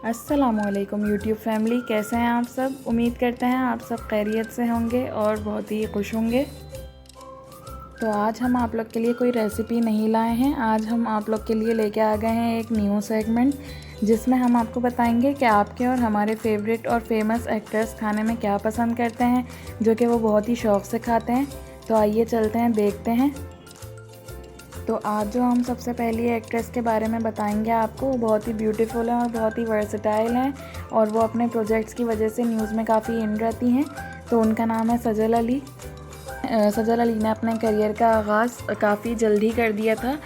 अस्सलामुअलैकुम YouTube family, कैसे हैं आप सब। उम्मीद करते हैं आप सब खैरियत से होंगे और बहुत ही खुश होंगे। तो आज हम आप लोग के लिए कोई रेसिपी नहीं लाए हैं। आज हम आप लोग के लिए लेके आ गए हैं एक न्यू सेगमेंट, जिसमें हम आपको बताएंगे कि आपके और हमारे फेवरेट और फेमस एक्टर्स खाने में क्या पसंद करते हैं, जो कि वो बहुत ही शौक़ से खाते हैं। तो आइए चलते हैं, देखते हैं। तो आज जो हम सबसे पहली एक्ट्रेस के बारे में बताएंगे आपको, वो बहुत ही ब्यूटीफुल है और बहुत ही वर्सेटाइल हैं और वो अपने प्रोजेक्ट्स की वजह से न्यूज़ में काफ़ी इन रहती हैं। तो उनका नाम है सजल अली। सजल अली ने अपने करियर का आगाज़ काफ़ी जल्दी कर दिया था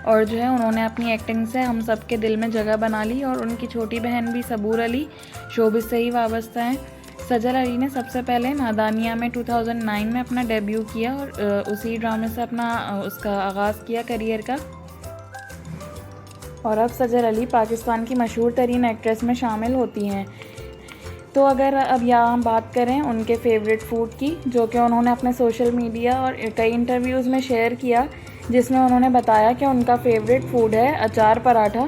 और जो है उन्होंने अपनी एक्टिंग से हम सब के दिल में जगह बना ली। और उनकी छोटी बहन भी सबूर अली शोबिज़ से ही वाबस्ता हैं। सजल अली ने सबसे पहले नादानिया में 2009 में अपना डेब्यू किया और उसी ड्रामे से उसका आगाज़ किया करियर का। और अब सजल अली पाकिस्तान की मशहूर तरीन एक्ट्रेस में शामिल होती हैं। तो अगर अब यहाँ बात करें उनके फेवरेट फूड की, जो कि उन्होंने अपने सोशल मीडिया और कई इंटरव्यूज़ में शेयर किया, जिसमें उन्होंने बताया कि उनका फेवरेट फूड है अचार पराठा,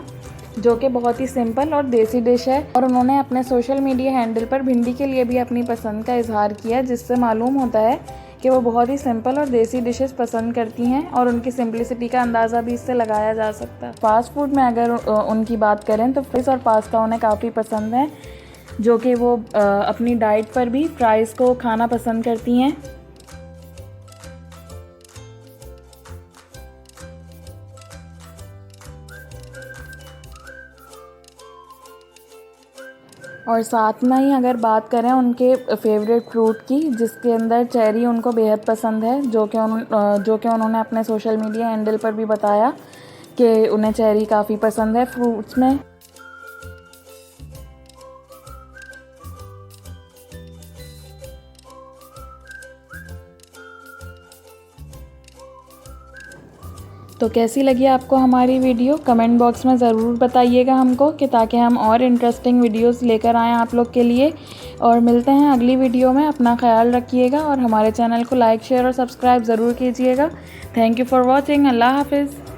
जो कि बहुत ही सिंपल और देसी डिश है। और उन्होंने अपने सोशल मीडिया हैंडल पर भिंडी के लिए भी अपनी पसंद का इजहार किया, जिससे मालूम होता है कि वो बहुत ही सिंपल और देसी डिशेस पसंद करती हैं और उनकी सिंपलिसिटी का अंदाज़ा भी इससे लगाया जा सकता है। फास्ट फूड में अगर उनकी बात करें तो फ्राइज़ और पास्ता उन्हें काफ़ी पसंद है, जो कि वो अपनी डाइट पर भी फ्राइज़ को खाना पसंद करती हैं। और साथ में ही अगर बात करें उनके फेवरेट फ्रूट की, जिसके अंदर चेरी उनको बेहद पसंद है, जो कि उन्होंने अपने सोशल मीडिया हैंडल पर भी बताया कि उन्हें चेरी काफ़ी पसंद है फ्रूट्स में। तो कैसी लगी आपको हमारी वीडियो, कमेंट बॉक्स में ज़रूर बताइएगा हमको, कि ताकि हम और इंटरेस्टिंग वीडियोस लेकर आएँ आप लोग के लिए। और मिलते हैं अगली वीडियो में। अपना ख्याल रखिएगा और हमारे चैनल को लाइक, शेयर और सब्सक्राइब ज़रूर कीजिएगा। Thank you for watching. अल्लाह हाफिज़।